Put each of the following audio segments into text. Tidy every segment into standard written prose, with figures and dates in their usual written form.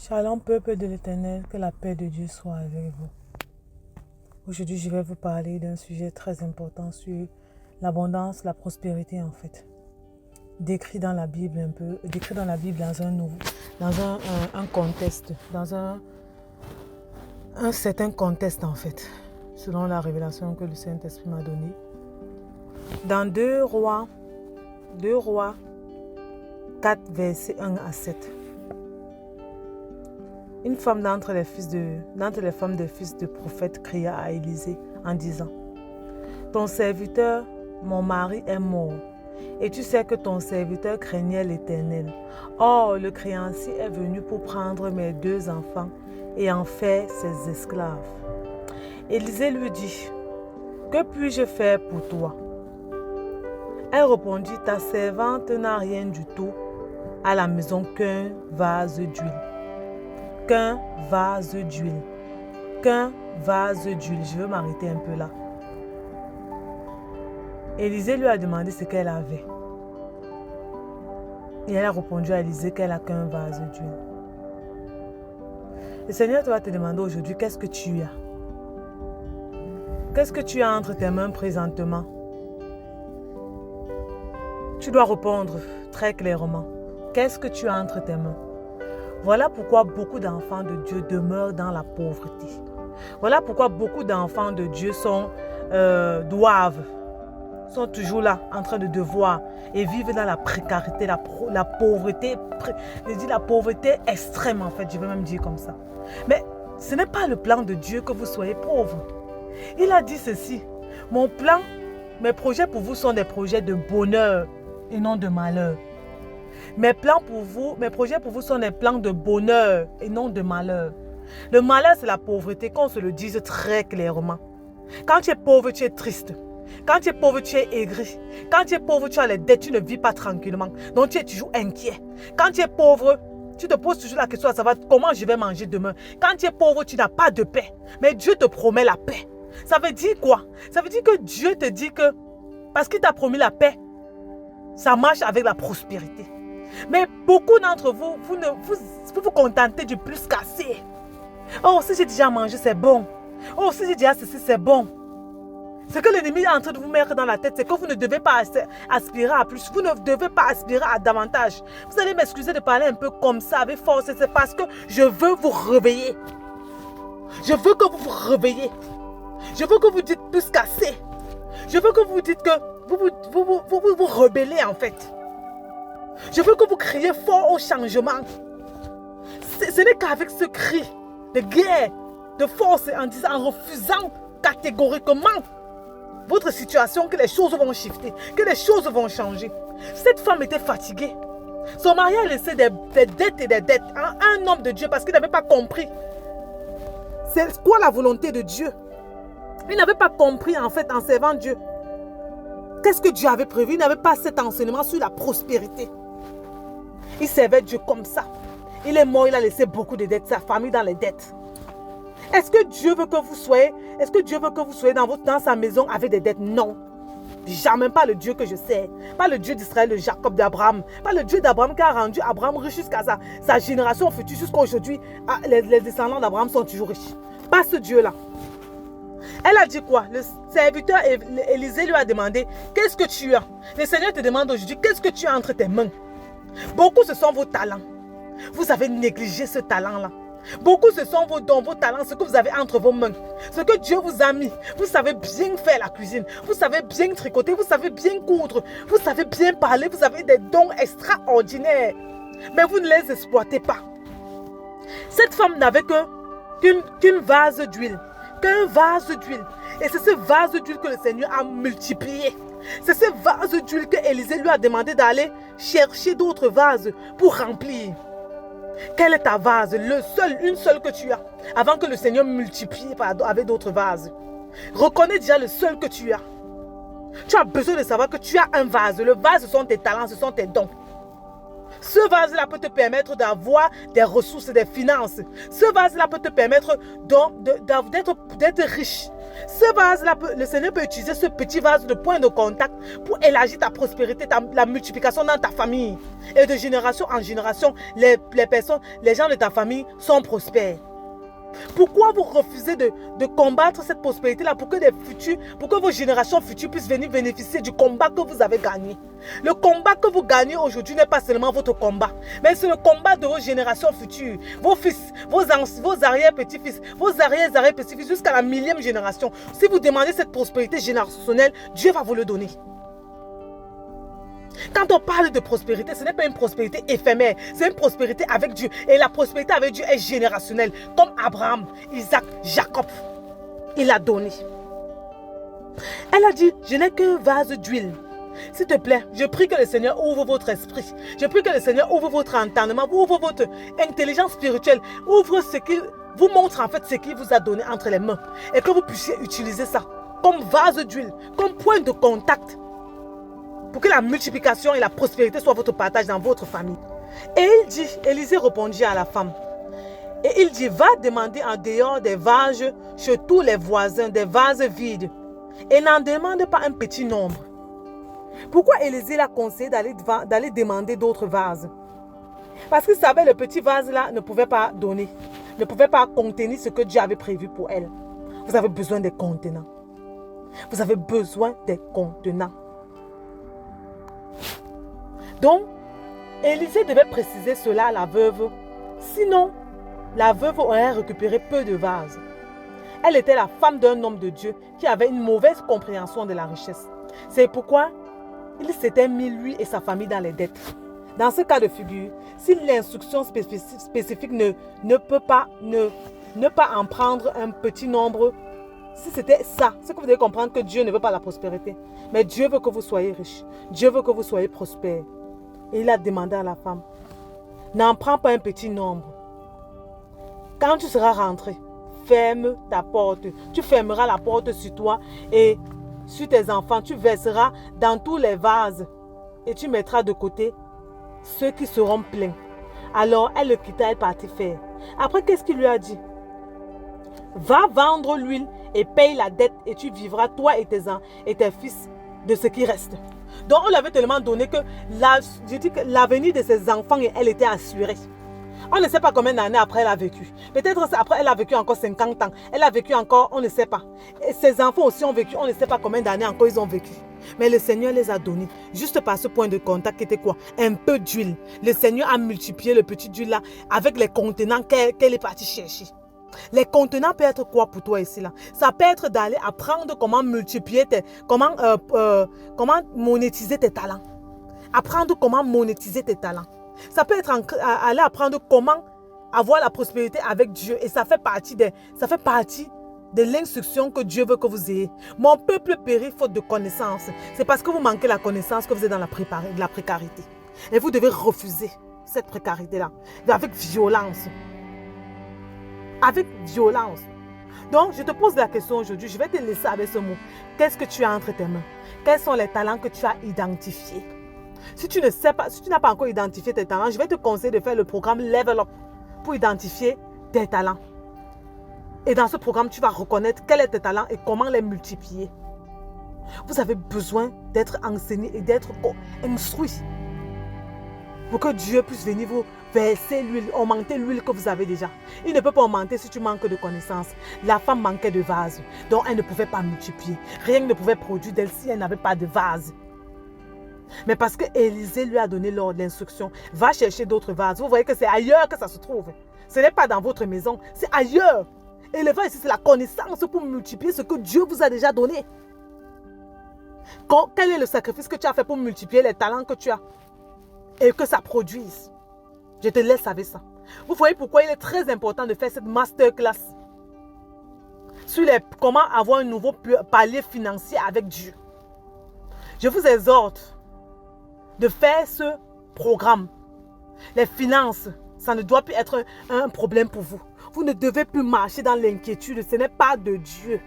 Shalom, peuple de l'Éternel, que la paix de Dieu soit avec vous. Aujourd'hui, je vais vous parler d'un sujet très important sur l'abondance, la prospérité en fait. Décrit dans la Bible un peu, décrit dans la Bible dans un contexte, dans un certain contexte en fait, selon la révélation que le Saint-Esprit m'a donnée. Dans 2 Rois 4, versets 1 à 7. Une femme d'entre les femmes des fils de prophètes cria à Élisée en disant: ton serviteur, mon mari, est mort, et tu sais que ton serviteur craignait l'Éternel. Or, le créancier est venu pour prendre mes 2 enfants et en faire ses esclaves. Élisée lui dit: que puis-je faire pour toi? Elle répondit: ta servante n'a rien du tout à la maison qu'un vase d'huile. Qu'un vase d'huile. Qu'un vase d'huile. Je veux m'arrêter un peu là. Élisée lui a demandé ce qu'elle avait. Et elle a répondu à Élisée qu'elle n'a qu'un vase d'huile. Le Seigneur va te demander aujourd'hui: qu'est-ce que tu as? Qu'est-ce que tu as entre tes mains présentement? Tu dois répondre très clairement. Qu'est-ce que tu as entre tes mains? Voilà pourquoi beaucoup d'enfants de Dieu demeurent dans la pauvreté. Voilà pourquoi beaucoup d'enfants de Dieu sont toujours là, en train de devoir et vivent dans la précarité, la pauvreté, je dis la pauvreté extrême en fait, je vais même dire comme ça. Mais ce n'est pas le plan de Dieu que vous soyez pauvres. Il a dit ceci: mon plan, mes projets pour vous sont des projets de bonheur et non de malheur. Mes projets pour vous sont des plans de bonheur et non de malheur. Le malheur, c'est la pauvreté, qu'on se le dise très clairement. Quand tu es pauvre, tu es triste. Quand tu es pauvre, tu es aigri. Quand tu es pauvre, tu as les dettes, tu ne vis pas tranquillement. Donc tu es toujours inquiet. Quand tu es pauvre, tu te poses toujours la question à savoir comment je vais manger demain. Quand tu es pauvre, tu n'as pas de paix. Mais Dieu te promet la paix. Ça veut dire quoi? Ça veut dire que Dieu te dit que parce qu'il t'a promis la paix, ça marche avec la prospérité. Mais beaucoup d'entre vous, vous contentez du plus qu'assez. Oh, si j'ai déjà mangé, c'est bon. Oh, si j'ai déjà ceci, c'est bon. Ce que l'ennemi est en train de vous mettre dans la tête, c'est que vous ne devez pas aspirer à plus. Vous ne devez pas aspirer à davantage. Vous allez m'excuser de parler un peu comme ça, avec force. C'est parce que je veux vous réveiller. Je veux que vous vous réveillez. Je veux que vous dites plus qu'assez. Je veux que vous dites que vous rebellez en fait. Je veux que vous criez fort au changement. Ce n'est qu'avec ce cri de guerre, de force, en refusant catégoriquement votre situation que les choses vont shifter, que les choses vont changer. Cette femme était fatiguée. Son mari a laissé des dettes et des dettes à un homme de Dieu parce qu'il n'avait pas compris. C'est quoi la volonté de Dieu? Il n'avait pas compris en fait en servant Dieu. Qu'est-ce que Dieu avait prévu? Il n'avait pas cet enseignement sur la prospérité. Il servait Dieu comme ça. Il est mort, il a laissé beaucoup de dettes, sa famille dans les dettes. Est-ce que Dieu veut que vous soyez dans sa maison avec des dettes? Non. Jamais. Pas le Dieu que je sais. Pas le Dieu d'Israël, de Jacob, d'Abraham. Pas le Dieu d'Abraham qui a rendu Abraham riche jusqu'à sa génération future. Jusqu'à aujourd'hui, les descendants d'Abraham sont toujours riches. Pas ce Dieu-là. Elle a dit quoi? Le serviteur Élisée lui a demandé: qu'est-ce que tu as? Le Seigneur te demande aujourd'hui: qu'est-ce que tu as entre tes mains? Beaucoup, ce sont vos talents. Vous avez négligé ce talent-là. Beaucoup, ce sont vos dons, vos talents, ce que vous avez entre vos mains. Ce que Dieu vous a mis. Vous savez bien faire la cuisine. Vous savez bien tricoter. Vous savez bien coudre. Vous savez bien parler. Vous avez des dons extraordinaires. Mais vous ne les exploitez pas. Cette femme n'avait qu'un vase d'huile. Qu'un vase d'huile. Et c'est ce vase d'huile que le Seigneur a multiplié. C'est ce vase d'huile que Élisée lui a demandé d'aller chercher d'autres vases pour remplir. Quel est ta vase? Une seule que tu as. Avant que le Seigneur multiplie avec d'autres vases. Reconnais déjà le seul que tu as. Tu as besoin de savoir que tu as un vase. Le vase, ce sont tes talents, ce sont tes dons. Ce vase-là peut te permettre d'avoir des ressources, des finances. Ce vase-là peut te permettre d'être riche. Ce vase-là, le Seigneur peut utiliser ce petit vase de point de contact pour élargir ta prospérité, la multiplication dans ta famille. Et de génération en génération, les gens de ta famille sont prospères. Pourquoi vous refusez de combattre cette prospérité-là pour que vos générations futures puissent venir bénéficier du combat que vous avez gagné? Le combat que vous gagnez aujourd'hui n'est pas seulement votre combat, mais c'est le combat de vos générations futures. Vos fils, vos arrière-petits-fils, vos arrière-petits-fils jusqu'à la 1000e génération. Si vous demandez cette prospérité générationnelle, Dieu va vous le donner. Quand on parle de prospérité, ce n'est pas une prospérité éphémère, c'est une prospérité avec Dieu. Et la prospérité avec Dieu est générationnelle, comme Abraham, Isaac, Jacob. Il a donné. Elle a dit, je n'ai qu'un vase d'huile. S'il te plaît, je prie que le Seigneur ouvre votre esprit. Je prie que le Seigneur ouvre votre entendement, ouvre votre intelligence spirituelle, ouvre ce qui vous montre en fait ce qu'il vous a donné entre les mains. Et que vous puissiez utiliser ça comme vase d'huile, comme point de contact, pour que la multiplication et la prospérité soient votre partage dans votre famille. Et il dit, Élisée répondit à la femme, et il dit, va demander en dehors des vases chez tous les voisins, des vases vides, et n'en demande pas un petit nombre. Pourquoi Élisée l'a conseillé d'aller demander d'autres vases? Parce qu'il savait que le petit vase-là ne pouvait pas donner, ne pouvait pas contenir ce que Dieu avait prévu pour elle. Vous avez besoin des contenants. Vous avez besoin des contenants. Donc, Élisée devait préciser cela à la veuve. Sinon, la veuve aurait récupéré peu de vases. Elle était la femme d'un homme de Dieu qui avait une mauvaise compréhension de la richesse. C'est pourquoi il s'était mis lui et sa famille dans les dettes. Dans ce cas de figure, si l'instruction spécifique ne peut pas en prendre un petit nombre, si c'était ça, c'est que vous devez comprendre que Dieu ne veut pas la prospérité. Mais Dieu veut que vous soyez riche. Dieu veut que vous soyez prospère. Et il a demandé à la femme, n'en prends pas un petit nombre. Quand tu seras rentré, ferme ta porte. Tu fermeras la porte sur toi et sur tes enfants. Tu verseras dans tous les vases et tu mettras de côté ceux qui seront pleins. Alors elle le quitta, elle partit faire. Après, qu'est-ce qu'il lui a dit? Va vendre l'huile et paye la dette et tu vivras toi et tes fils de ce qui reste. Donc on lui avait tellement donné que l'avenir de ses enfants et elle était assurée. On ne sait pas combien d'années après elle a vécu. Peut-être après elle a vécu encore 50 ans. Elle a vécu encore, on ne sait pas. Et ses enfants aussi ont vécu, on ne sait pas combien d'années encore ils ont vécu. Mais le Seigneur les a donnés. Juste par ce point de contact qui était quoi? Un peu d'huile. Le Seigneur a multiplié le petit d'huile là avec les contenants qu'elle est partie chercher. Les contenants peuvent être quoi pour toi ici là? Ça peut être d'aller apprendre comment multiplier comment monétiser tes talents. Apprendre comment monétiser tes talents. Ça peut être aller apprendre comment avoir la prospérité avec Dieu. Et ça fait partie de l'instruction que Dieu veut que vous ayez. Mon peuple périt faute de connaissance. C'est parce que vous manquez la connaissance que vous êtes dans la précarité. Et vous devez refuser cette précarité-là avec violence. Avec violence. Donc, je te pose la question aujourd'hui. Je vais te laisser avec ce mot. Qu'est-ce que tu as entre tes mains? Quels sont les talents que tu as identifiés? Si tu ne sais pas, si tu n'as pas encore identifié tes talents, je vais te conseiller de faire le programme Level Up pour identifier tes talents. Et dans ce programme, tu vas reconnaître quels sont tes talents et comment les multiplier. Vous avez besoin d'être enseigné et d'être instruit pour que Dieu puisse venir vous verser l'huile, augmenter l'huile que vous avez déjà. Il ne peut pas augmenter si tu manques de connaissances. La femme manquait de vase, donc elle ne pouvait pas multiplier. Rien ne pouvait produire d'elle si elle n'avait pas de vase. Mais parce que Élisée lui a donné l'ordre, l'instruction, va chercher d'autres vases. Vous voyez que c'est ailleurs que ça se trouve. Ce n'est pas dans votre maison, c'est ailleurs. Et le vase ici, c'est la connaissance pour multiplier ce que Dieu vous a déjà donné. Quel est le sacrifice que tu as fait pour multiplier les talents que tu as et que ça produise? Je te laisse avec ça. Vous voyez pourquoi il est très important de faire cette masterclass sur comment avoir un nouveau palier financier avec Dieu. Je vous exhorte de faire ce programme. Les finances, ça ne doit plus être un problème pour vous. Vous ne devez plus marcher dans l'inquiétude. Ce n'est pas de Dieu.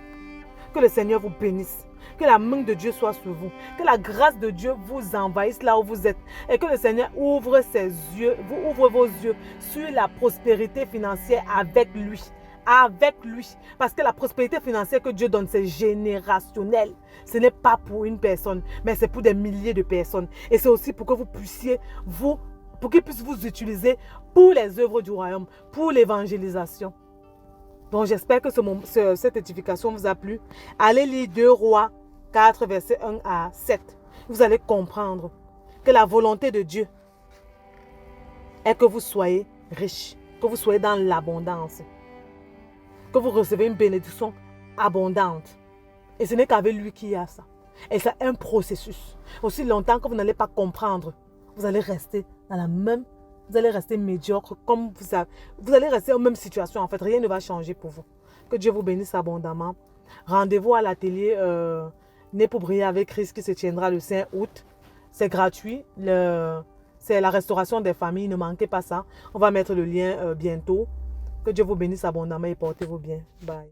Que le Seigneur vous bénisse. Que la main de Dieu soit sur vous. Que la grâce de Dieu vous envahisse là où vous êtes. Et que le Seigneur ouvre ses yeux, vous ouvre vos yeux sur la prospérité financière avec lui. Avec lui. Parce que la prospérité financière que Dieu donne, c'est générationnel. Ce n'est pas pour une personne, mais c'est pour des milliers de personnes. Et c'est aussi pour que vous puissiez pour qu'il puisse vous utiliser pour les œuvres du royaume, pour l'évangélisation. Donc j'espère que cette édification vous a plu. Allez lire 2 Rois 4, versets 1 à 7. Vous allez comprendre que la volonté de Dieu est que vous soyez riches, que vous soyez dans l'abondance, que vous recevez une bénédiction abondante. Et ce n'est qu'avec lui qu'il y a ça. Et c'est un processus. Aussi longtemps que vous n'allez pas comprendre, vous allez rester dans la même, vous allez rester médiocre, comme vous allez rester en même situation. En fait, rien ne va changer pour vous. Que Dieu vous bénisse abondamment. Rendez-vous à l'atelier Né pour briller avec Christ qui se tiendra le 5 août. C'est gratuit. C'est la restauration des familles. Ne manquez pas ça. On va mettre le lien bientôt. Que Dieu vous bénisse abondamment et portez-vous bien. Bye.